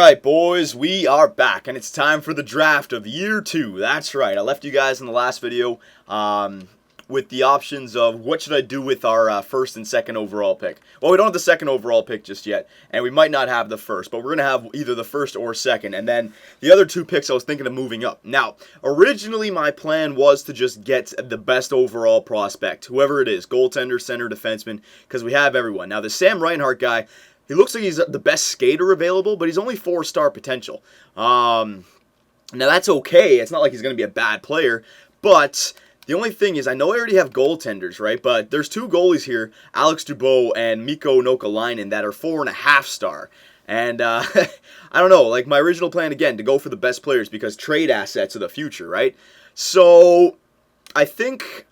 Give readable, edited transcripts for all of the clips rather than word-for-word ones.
Alright, boys, we are back, and it's time for the draft of year 2. That's right, I left you guys in the last video with the options of what should I do with our first and second overall pick. Well, we don't have the second overall pick just yet, and we might not have the first, but we're going to have either the first or second, and then the other two picks I was thinking of moving up. Now, originally my plan was to just get the best overall prospect, whoever it is, goaltender, center, defenseman, because we have everyone. Now, the Sam Reinhart guy, he looks like he's the best skater available, but he's only 4-star potential. Now, that's okay. It's not like he's going to be a bad player, but the only thing is, I know I already have goaltenders, right? But there's two goalies here, Alex Dubois and Mikko Nokalainen, that are 4.5-star. And I don't know, like my original plan, again, to go for the best players because trade assets are the future, right? So I think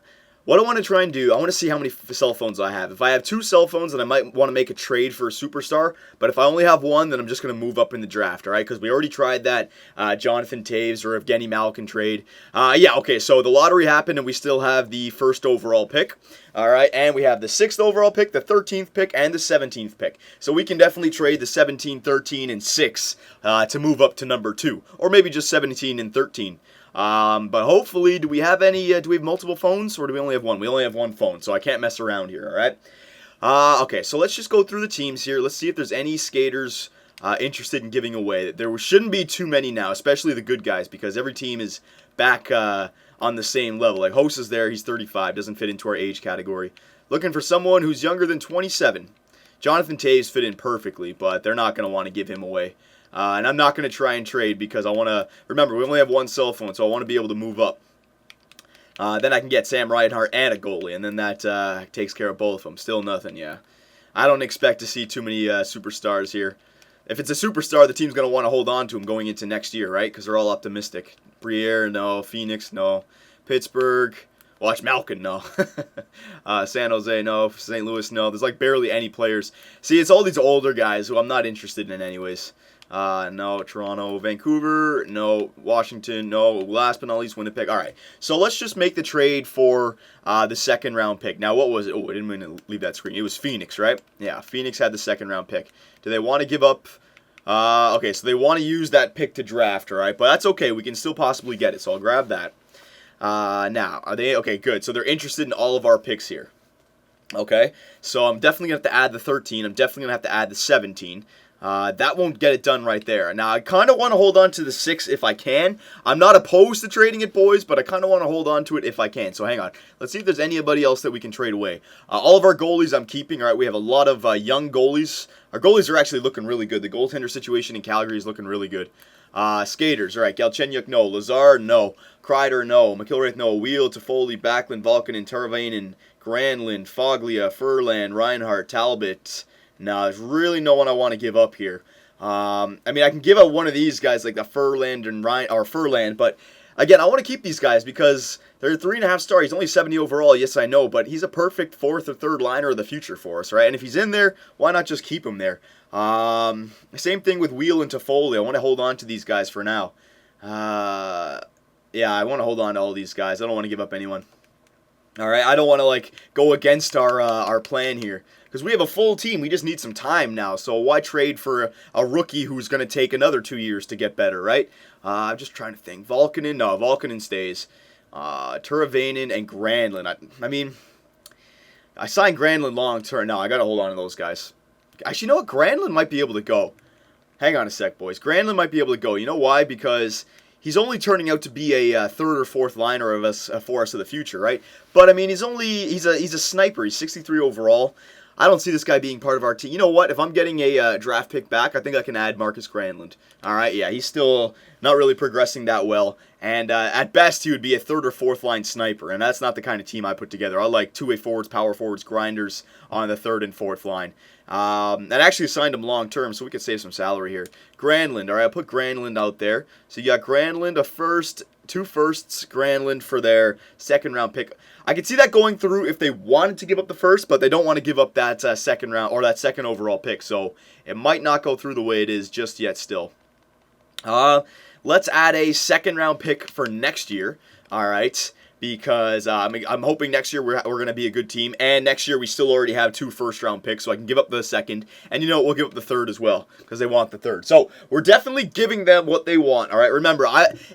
what I want to try and do, I want to see how many cell phones I have. If I have 2 cell phones, then I might want to make a trade for a superstar. But if I only have 1, then I'm just going to move up in the draft, all right? Because we already tried that Jonathan Toews or Evgeny Malkin trade. Yeah, okay, so the lottery happened, and we still have the first overall pick. All right, and we have the 6th overall pick, the 13th pick, and the 17th pick. So we can definitely trade the 17, 13, and 6 to move up to number 2. Or maybe just 17 and 13. But hopefully, do we have multiple phones, or do we only have one? We only have 1 phone, so I can't mess around here, alright? Okay, so let's just go through the teams here. Let's see if there's any skaters interested in giving away. There shouldn't be too many now, especially the good guys, because every team is back on the same level. Like, Host is there, he's 35, doesn't fit into our age category. Looking for someone who's younger than 27. Jonathan Toews fit in perfectly, but they're not going to want to give him away. And I'm not going to try and trade because I want to, remember, we only have 1 cell phone, so I want to be able to move up. Then I can get Sam Reinhart and a goalie, and then that takes care of both of them. Still nothing, yeah. I don't expect to see too many superstars here. If it's a superstar, the team's going to want to hold on to him going into next year, right? Because they're all optimistic. Briere, no. Phoenix, no. Pittsburgh, watch Malkin, no. San Jose, no. St. Louis, no. There's like barely any players. See, it's all these older guys who I'm not interested in anyways. No. Toronto, Vancouver, no. Washington, no. Last but not least, Winnipeg. All right, so let's just make the trade for the 2nd round pick. Now, what was it? Oh, I didn't mean to leave that screen. It was Phoenix, right? Yeah, Phoenix had the 2nd round pick. Do they want to give up? Okay, so they want to use that pick to draft, all right? But that's okay. We can still possibly get it, so I'll grab that. Now, are they? Okay, good. So they're interested in all of our picks here. Okay, so I'm definitely going to have to add the 13. I'm definitely going to have to add the 17. That won't get it done right there. Now, I kind of want to hold on to the 6 if I can. I'm not opposed to trading it, boys, but I kind of want to hold on to it if I can. So hang on. Let's see if there's anybody else that we can trade away. All of our goalies I'm keeping. All right, we have a lot of young goalies. Our goalies are actually looking really good. The goaltender situation in Calgary is looking really good. Skaters, all right. Galchenyuk, no. Lazar, no. Kreider, no. McIlwraith, no. Wheel, Toffoli, Backlund, Valkonen, Teravainen, Granlund, Foglia, Furlan, Reinhart, Talbot. No, there's really no one I want to give up here. I mean, I can give up one of these guys like the Furland and Furland, but again, I want to keep these guys because they're 3.5-star. He's only 70 overall. Yes, I know, but he's a perfect 4th or 3rd liner of the future for us, right? And if he's in there, why not just keep him there? Same thing with Wheel and Toffoli. I want to hold on to these guys for now. Yeah, I want to hold on to all these guys. I don't want to give up anyone. All right, I don't want to like go against our plan here. Because we have a full team, we just need some time now. So why trade for a rookie who's going to take another 2 years to get better, right? I'm just trying to think. Valkonen, no, Valkonen stays. Teravainen and Granlund. I mean, I signed Granlund long term. No, I got to hold on to those guys. Actually, you know what? Granlund might be able to go. Hang on a sec, boys. Granlund might be able to go. You know why? Because he's only turning out to be a 3rd or 4th liner of us for us of the future, right? But I mean, he's a sniper. He's 63 overall. I don't see this guy being part of our team. You know what? If I'm getting a draft pick back, I think I can add Marcus Granlund. All right, yeah, he's still not really progressing that well. And at best, he would be a 3rd or 4th line sniper. And that's not the kind of team I put together. I like 2-way forwards, power forwards, grinders on the 3rd and 4th line. And actually signed him long term, so we could save some salary here. Granlund, all right, I'll put Granlund out there. So you got Granlund, a 1st, 2 firsts, Granlund for their 2nd round pick. I could see that going through if they wanted to give up the 1st, but they don't want to give up that 2nd round or that 2nd overall pick. So it might not go through the way it is just yet still. Let's add a 2nd round pick for next year. All right. because I'm hoping next year we're going to be a good team, and next year we still already have 2 first-round picks, so I can give up the second, and you know what, we'll give up the third as well, because they want the third. So we're definitely giving them what they want, all right? Remember,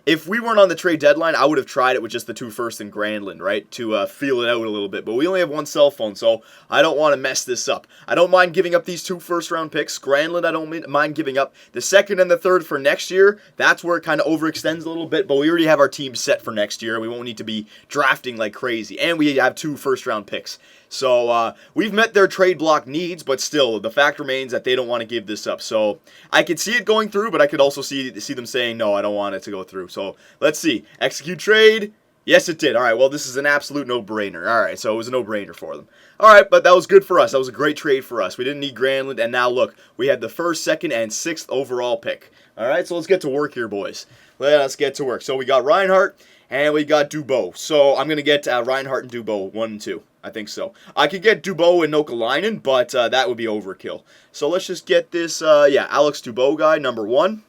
if we weren't on the trade deadline, I would have tried it with just the 2 first in Grandland, right, to feel it out a little bit, but we only have 1 cell phone, so I don't want to mess this up. I don't mind giving up these 2 first-round picks. Grandland, I don't mind giving up. The second and the third for next year, that's where it kind of overextends a little bit, but we already have our team set for next year, and we won't need to be drafting like crazy, and we have 2 first-round picks. So we've met their trade block needs, but still, the fact remains that they don't want to give this up. So I could see it going through, but I could also see them saying, no, I don't want it to go through. So let's see. Execute trade. Yes, it did. All right, well, this is an absolute no-brainer. All right, so it was a no-brainer for them. All right, but that was good for us. That was a great trade for us. We didn't need Grandland, and now look, we had the 1st, 2nd, and 6th overall pick. All right, so let's get to work here, boys. Let's get to work. So we got Reinhart, and we got Dubois. So I'm going to get Reinhart and Dubois 1 and 2. I think so. I could get Dubois and Nokalainen, but that would be overkill. So let's just get this, Alex Dubois guy, number 1.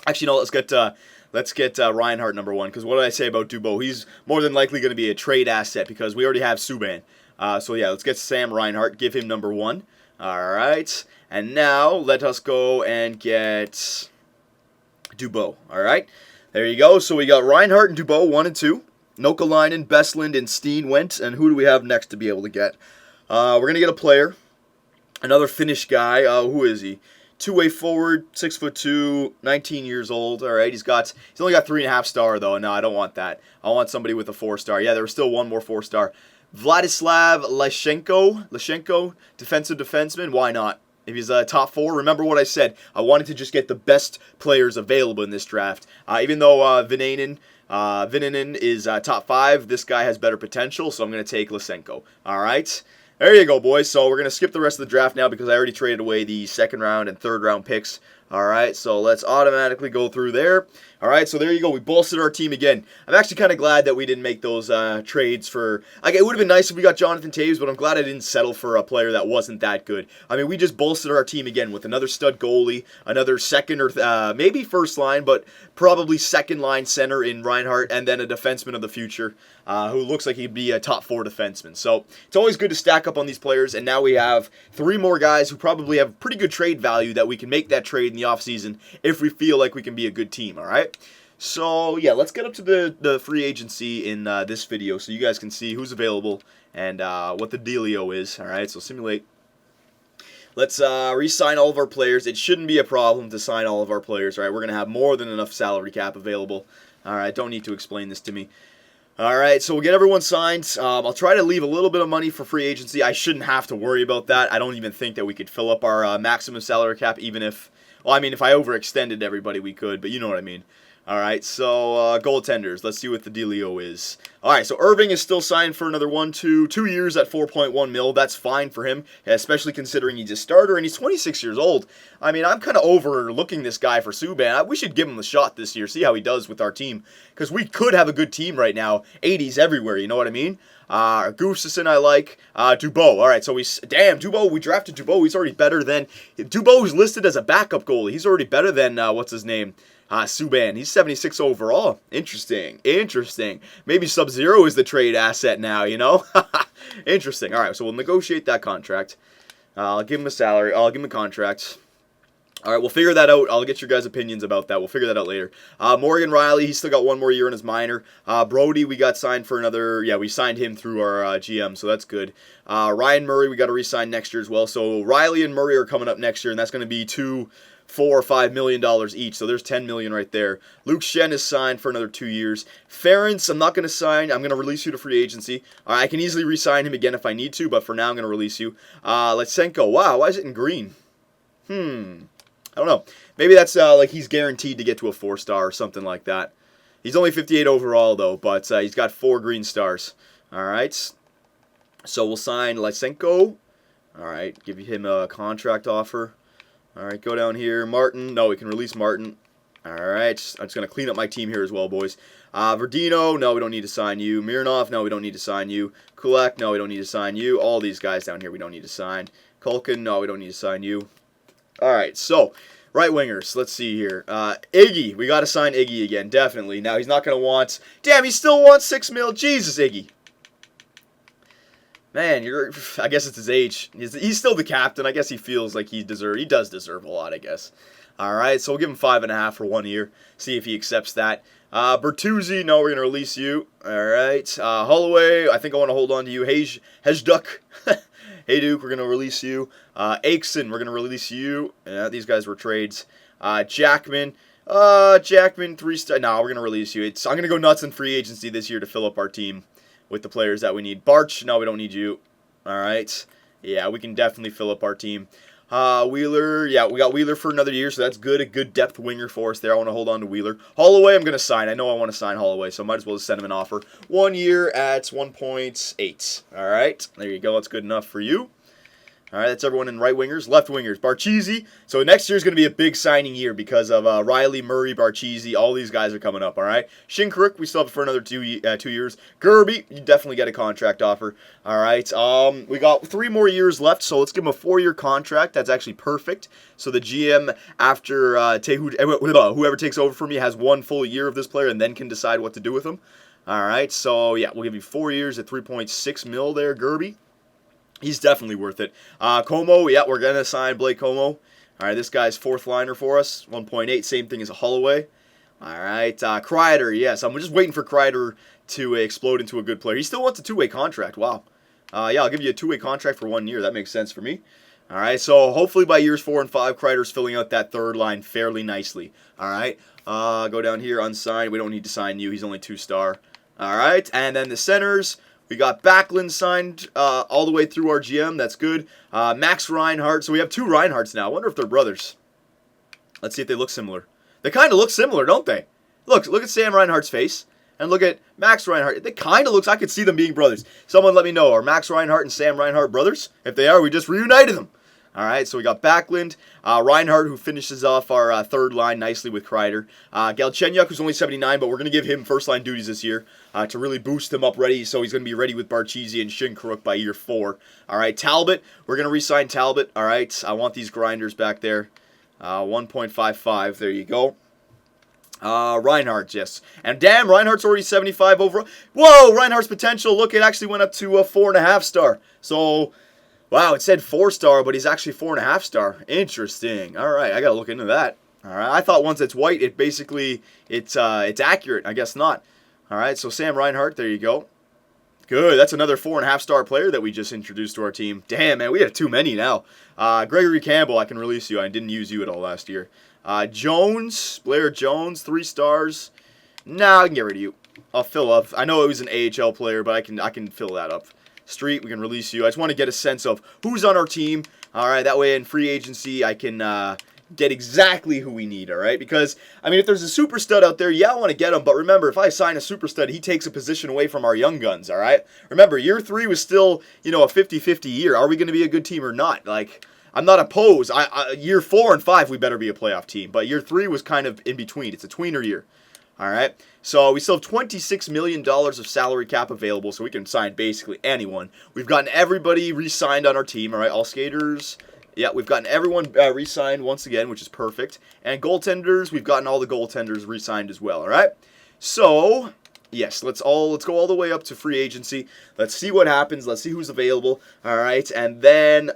Actually, no, let's get Reinhart number 1, because what did I say about Dubois? He's more than likely going to be a trade asset, because we already have Subban. So yeah, let's get Sam Reinhart, give him number 1. All right, and now let us go and get Dubois. All right, there you go. So we got Reinhart and Dubois 1 and 2. Nokalainen, Bestland, and Steen went. And who do we have next to be able to get? We're going to get a player. Another Finnish guy. Who is he? 2-way forward, 6'2", 19 years old. All right, he's only got 3.5 star though. No, I don't want that. I want somebody with a 4-star. Yeah, there was still 1 more 4-star. Vladislav Lashenko, defensive defenseman. Why not? If he's top 4, remember what I said. I wanted to just get the best players available in this draft. Even though Vinanen is top 5, this guy has better potential, so I'm going to take Lysenko. All right, there you go, boys. So we're going to skip the rest of the draft now because I already traded away the 2nd round and 3rd round picks. All right, so let's automatically go through there. All right, so there you go. We bolstered our team again. I'm actually kind of glad that we didn't make those trades for... it would have been nice if we got Jonathan Toews, but I'm glad I didn't settle for a player that wasn't that good. I mean, we just bolstered our team again with another stud goalie, another second or maybe first line, but probably second line center in Reinhart, and then a defenseman of the future who looks like he'd be a top 4 defenseman. So it's always good to stack up on these players, and now we have 3 more guys who probably have pretty good trade value that we can make that trade in the offseason if we feel like we can be a good team, all right? So, yeah, let's get up to the free agency in this video so you guys can see who's available and what the dealio is, all right? So, simulate. Let's re-sign all of our players. It shouldn't be a problem to sign all of our players, all right? We're going to have more than enough salary cap available. All right, don't need to explain this to me. All right, so we'll get everyone signed. I'll try to leave a little bit of money for free agency. I shouldn't have to worry about that. I don't even think that we could fill up our maximum salary cap, even if... Well, I mean, if I overextended everybody, we could, but you know what I mean. All right, so goaltenders. Let's see what the dealio is. All right, so Irving is still signed for another 2 years at 4.1 mil. That's fine for him, especially considering he's a starter and he's 26 years old. I mean, I'm kind of overlooking this guy for Subban. We should give him a shot this year, see how he does with our team, because we could have a good team right now. 80s everywhere, you know what I mean? Gustafsson I like. Dubois. All right, so Dubois, we drafted Dubois. He's already better than... Dubois is listed as a backup goalie. He's already better than, what's his name? Subban. He's 76 overall. Interesting. Maybe Sub-Zero is the trade asset now, you know? Interesting. All right, so we'll negotiate that contract. I'll give him a salary. I'll give him a contract. All right, we'll figure that out. I'll get your guys' opinions about that. We'll figure that out later. Morgan Riley, he's still got 1 more year in his minor. Brody, we got signed for another... Yeah, we signed him through our GM, so that's good. Ryan Murray, we got to re-sign next year as well. So Riley and Murray are coming up next year, and that's going to be $4 or $5 million each. So there's $10 million right there. Luke Shen is signed for another 2 years. Ferentz, I'm not going to sign. I'm going to release you to free agency. I can easily re-sign him again if I need to, but for now I'm going to release you. Lysenko, wow, why is it in green? I don't know. Maybe that's like he's guaranteed to get to a 4-star or something like that. He's only 58 overall, though, but he's got 4 green stars. All right. So we'll sign Lysenko. All right. Give him a contract offer. All right. Go down here. Martin. No, we can release Martin. All right. I'm just going to clean up my team here as well, boys. Verdino. No, we don't need to sign you. Mironov. No, we don't need to sign you. Kulak. No, we don't need to sign you. All these guys down here we don't need to sign. Kulkin. No, we don't need to sign you. All right, so Right wingers, let's see here. Iggy, we got to sign Iggy again, definitely. Now, he's not going to want... Damn, he still wants 6 mil. Jesus, Iggy. Man, I guess it's his age. He's still the captain. I guess he feels like he does deserve a lot, I guess. All right, so we'll give him 5.5 for 1 year. See if he accepts that. Bertuzzi, no, we're going to release you. All right. Holloway, I think I want to hold on to you. Hejduk. Hey, Duke, we're going to release you. Aikson, we're going to release you. Yeah, these guys were trades. Jackman. Jackman, 3-star. No, we're going to release you. I'm going to go nuts in free agency this year to fill up our team with the players that we need. Barch, no, we don't need you. All right. Yeah, we can definitely fill up our team. Wheeler, yeah, we got Wheeler for another year, so that's good. A good depth winger for us there. I want to hold on to Wheeler. Holloway, I'm going to sign. I know I want to sign Holloway, so I might as well just send him an offer. 1 year at 1.8. All right, there you go. That's good enough for you. All right, that's everyone in right wingers. Left wingers, Barchese. So next year is going to be a big signing year because of Riley, Murray, Barchese. All these guys are coming up, all right? Shinkruk, we still have for another 2 years. Gerby, you definitely get a contract offer. All right, we got 3 more years left, so let's give him a 4-year contract. That's actually perfect. So the GM, after whoever takes over for me, has 1 full year of this player and then can decide what to do with him. All right, so yeah, we'll give you 4 years at 3.6 mil there, Gerby. He's definitely worth it. Como, yeah, we're going to sign Blake Como. All right, this guy's 4th liner for us, 1.8, same thing as a Holloway. All right, Kreider, yes, I'm just waiting for Kreider to explode into a good player. He still wants a 2-way contract, wow. Yeah, I'll give you a 2-way contract for 1 year. That makes sense for me. All right, so hopefully by years 4 and 5, Kreider's filling out that 3rd line fairly nicely. All right, go down here, unsigned. We don't need to sign you. He's only 2-star. All right, and then the centers. We got Backlund signed all the way through our GM. That's good. Max Reinhardt. So we have 2 Reinhardts now. I wonder if they're brothers. Let's see if they look similar. They kind of look similar, don't they? Look at Sam Reinhardt's face. And look at Max Reinhardt. They kind of looks, I could see them being brothers. Someone let me know. Are Max Reinhardt and Sam Reinhardt brothers? If they are, we just reunited them. All right, so we got Backlund, Reinhardt, who finishes off our 3rd line nicely with Kreider. Galchenyuk, who's only 79, but we're going to give him first-line duties this year to really boost him up ready, so he's going to be ready with Barchese and Shinkaruk by year 4. All right, Talbot, we're going to re-sign Talbot. All right, I want these grinders back there. 1.55, there you go. Reinhardt, yes. And damn, Reinhardt's already 75 overall. Whoa, Reinhardt's potential, look, it actually went up to a 4.5 star. So... wow, it said 4-star, but he's actually 4.5 star. Interesting. All right, I gotta look into that. All right, I thought once it's white, it basically it's accurate. I guess not. All right, so Sam Reinhart, there you go. Good. That's another 4.5 star player that we just introduced to our team. Damn, man, we have too many now. Gregory Campbell, I can release you. I didn't use you at all last year. Jones, Blair Jones, 3 stars. Nah, I can get rid of you. I'll fill up. I know it was an AHL player, but I can fill that up. Street, we can release you. I just want to get a sense of who's on our team. All right, that way in free agency I can get exactly who we need, all right? Because, I mean, if there's a super stud out there, yeah, I want to get him. But remember, if I sign a super stud, he takes a position away from our young guns, all right? Remember, year 3 was still, you know, a 50-50 year. Are we going to be a good team or not? Like, I'm not opposed. Year 4 and 5, we better be a playoff team. But year 3 was kind of in between. It's a tweener year. All right, so we still have $26 million of salary cap available, so we can sign basically anyone. We've gotten everybody re-signed on our team, all right, all skaters. Yeah, we've gotten everyone re-signed once again, which is perfect. And goaltenders, we've gotten all the goaltenders re-signed as well, all right? So, yes, let's go all the way up to free agency. Let's see what happens. Let's see who's available, all right? And then...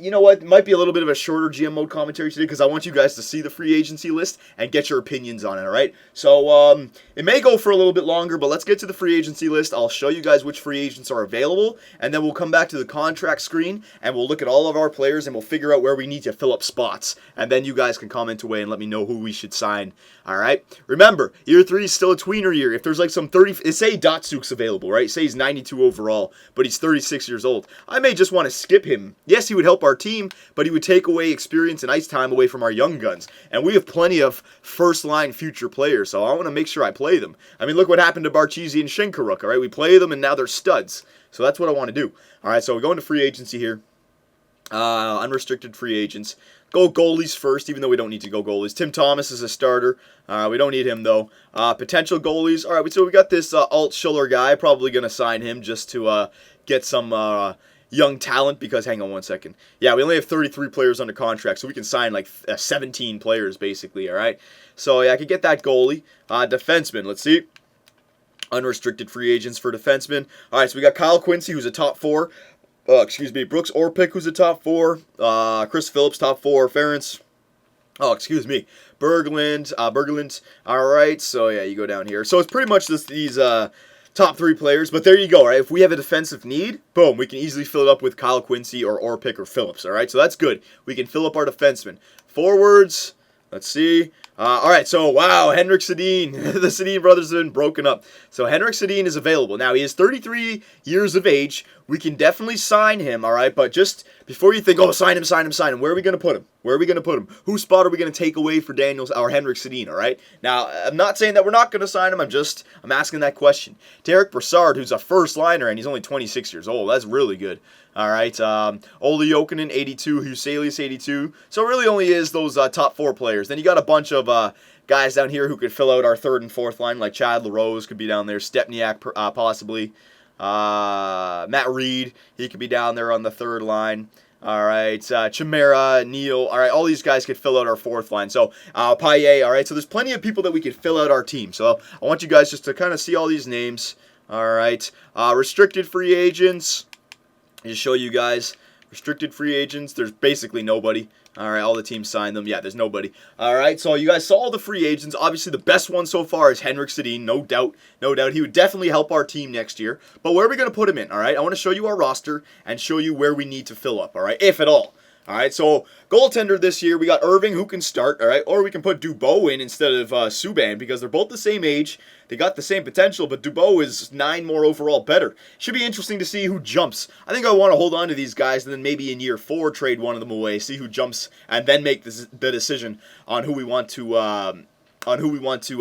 you know what? It might be a little bit of a shorter GM mode commentary today because I want you guys to see the free agency list and get your opinions on it, all right? So, it may go for a little bit longer, but let's get to the free agency list. I'll show you guys which free agents are available, and then we'll come back to the contract screen, and we'll look at all of our players, and we'll figure out where we need to fill up spots. And then you guys can comment away and let me know who we should sign, all right? Remember, year 3 is still a tweener year. If there's like some 30... say Datsuk's available, right? Say he's 92 overall, but he's 36 years old. I may just want to skip him. Yes, he would help our team, but he would take away experience and ice time away from our young guns. And we have plenty of first-line future players, so I want to make sure I play them. I mean, look what happened to Barchese and Shinkaruk, all right? We play them, and now they're studs. So that's what I want to do. All right, so we're going to free agency here. Unrestricted free agents. Go goalies first, even though we don't need to go goalies. Tim Thomas is a starter. We don't need him, though. Potential goalies. All right, so we got this Alt Schuller guy. Probably going to sign him just to get some... young talent because, hang on one second. Yeah, we only have 33 players under contract, so we can sign like 17 players basically, all right? So, yeah, I could get that goalie. Defenseman, let's see. Unrestricted free agents for defensemen. All right, so we got Kyle Quincy, who's a top 4. Brooks Orpik, who's a top 4. Chris Phillips, top 4. Ference. Berglund. All right, so yeah, you go down here. So it's pretty much these top 3 players, but there you go, right? If we have a defensive need, boom, we can easily fill it up with Kyle Quincy or Orpik or Phillips, all right? So that's good. We can fill up our defensemen. Forwards, let's see. All right, so wow, Henrik Sedin. The Sedin brothers have been broken up. So Henrik Sedin is available. Now, he is 33 years of age. We can definitely sign him, all right? But just before you think, oh, sign him, where are we going to put him? Whose spot are we going to take away for Daniels or Henrik Sedin, all right? Now, I'm not saying that we're not going to sign him. I'm asking that question. Derek Brassard, who's a first liner, and he's only 26 years old. That's really good. All right, Olli Jokinen, 82, Huselius, 82. So it really only is those top 4 players. Then you got a bunch of guys down here who could fill out our 3rd and 4th line, like Chad LaRose could be down there, Stepniak possibly, Matt Reed, he could be down there on the 3rd line. All right, Chimera, Neal, all right, all these guys could fill out our 4th line. So, Paillet, all right, so there's plenty of people that we could fill out our team. So, I want you guys just to kind of see all these names. All right, restricted free agents. Just show you guys restricted free agents. There's basically nobody. All right, all the teams signed them. Yeah, there's nobody. All right, so you guys saw all the free agents. Obviously, the best one so far is Henrik Sedin. No doubt. He would definitely help our team next year. But where are we going to put him in? All right, I want to show you our roster and show you where we need to fill up. All right, if at all. All right, so goaltender this year, we got Irving, who can start, all right? Or we can put Dubois in instead of Subban because they're both the same age. They got the same potential, but Dubois is 9 more overall better. Should be interesting to see who jumps. I think I want to hold on to these guys and then maybe in year 4 trade one of them away, see who jumps, and then make the decision on who we want to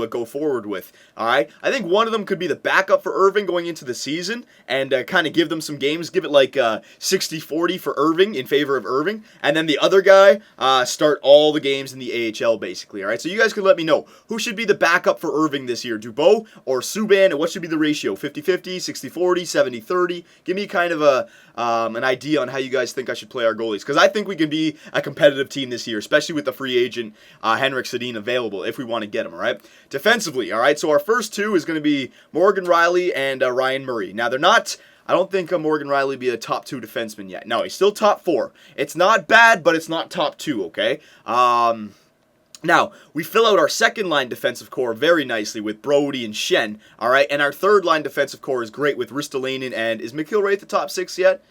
go forward with. All right, I think one of them could be the backup for Irving going into the season and kind of give them some games, give it like 60-40 for Irving in favor of Irving, and then the other guy start all the games in the AHL basically. All right, so you guys can let me know who should be the backup for Irving this year, Dubois or Subban, and what should be the ratio, 50-50, 60-40, 70-30. Give me kind of an idea on how you guys think I should play our goalies, because I think we can be a competitive team this year, especially with the free agent Henrik Sedin available if we want to get him. All right, defensively, all right, so our first 2 is going to be Morgan Riley and Ryan Murray. Now, they're not, I don't think Morgan Riley be a top 2 defenseman yet. No, he's still top 4. It's not bad, but it's not top 2, okay? Now, we fill out our second line defensive core very nicely with Brody and Shen, all right? And our third line defensive core is great with Ristolainen and, is McIlwraith the top 6 yet?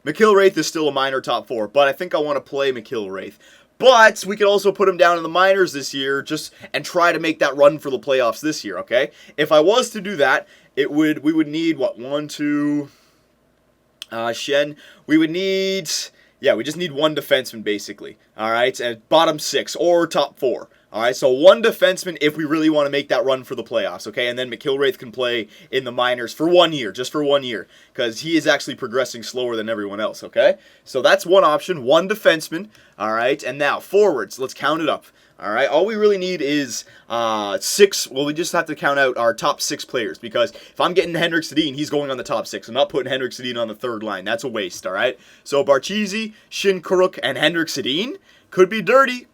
McIlwraith is still a minor top 4, but I think I want to play McIlwraith. But we could also put him down in the minors this year and try to make that run for the playoffs this year, okay? If I was to do that, we would need, what, 1, 2, Shen. We would need, yeah, we just need 1 defenseman basically, all right? And bottom 6 or top 4. All right, so 1 defenseman if we really want to make that run for the playoffs, okay? And then McIlwraith can play in the minors for 1 year, just for 1 year, because he is actually progressing slower than everyone else, okay? So that's one option, 1 defenseman, all right? And now, forwards, let's count it up, all right? All we really need is 6, well, we just have to count out our top 6 players, because if I'm getting Henrik Sedin, he's going on the top 6. I'm not putting Henrik Sedin on the 3rd line. That's a waste, all right? So Barchisi, Shinkaruk, and Henrik Sedin. Could be dirty.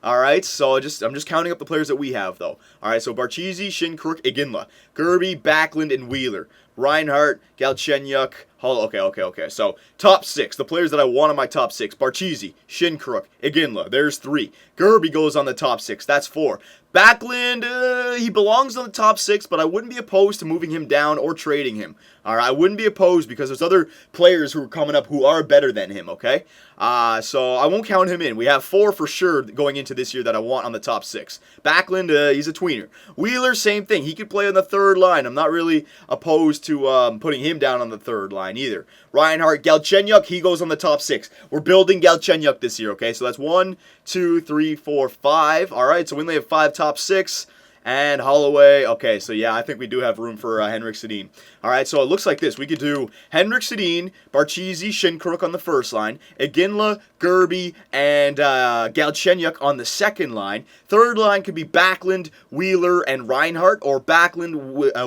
All right, so I'm just counting up the players that we have, though. All right, so Barchisi, Shinkaruk, Iginla, Gerby, Backlund, and Wheeler. Reinhardt, Galchenyuk, Hull. Okay. So, top 6. The players that I want on my top 6. Barchisi, Shinkaruk, Iginla. There's 3. Gerby goes on the top 6. That's 4. Backlund, he belongs on the top 6, but I wouldn't be opposed to moving him down or trading him. All right, I wouldn't be opposed because there's other players who are coming up who are better than him, okay? So I won't count him in. We have 4 for sure going into this year that I want on the top 6. Backlund, he's a tweener. Wheeler, same thing. He could play on the 3rd line. I'm not really opposed to putting him down on the 3rd line either. Reinhardt, Galchenyuk, he goes on the top 6. We're building Galchenyuk this year, okay? So that's 1, 2, 3, 4, 5. All right, so we only have 5 top 6. and Holloway. Okay, so yeah, I think we do have room for Henrik Sedin. All right, so it looks like this. We could do Henrik Sedin, Barchesi, Shinkaruk on the first line, Iginla, Gerby, and Galchenyuk on the second line. Third line could be Backlund, Wheeler, and Reinhart, or Backlund,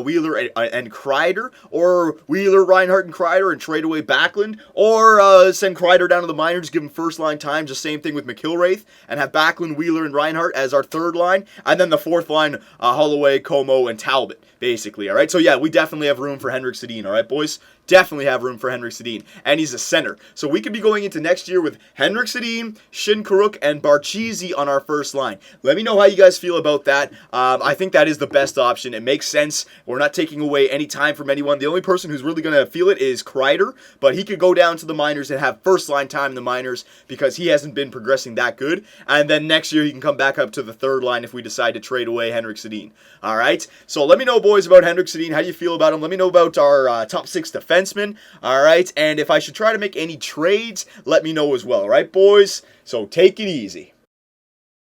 Wheeler, and Kreider, or Wheeler, Reinhart, and Kreider, and trade away Backlund, or send Kreider down to the minors, give him first line time, just same thing with McIlwraith, and have Backlund, Wheeler, and Reinhart as our third line, and then the fourth line, Holloway, Como, and Talbot, basically, all right? So yeah, we definitely have room for Henrik Sedin, all right, boys? Definitely have room for Henrik Sedin, and he's a center. So we could be going into next year with Henrik Sedin, Shinkaruk, and Barchesi on our first line. Let me know how you guys feel about that. I think that is the best option. It makes sense. We're not taking away any time from anyone. The only person who's really going to feel it is Kreider, but he could go down to the minors and have first line time in the minors because he hasn't been progressing that good. And then next year he can come back up to the third line if we decide to trade away Henrik Sedin. All right? So let me know, boys, about Henrik Sedin. How you feel about him? Let me know about our top 6 defensemen. All right? And if I should try to make any trades, let me know as well. All right, boys? So take it easy.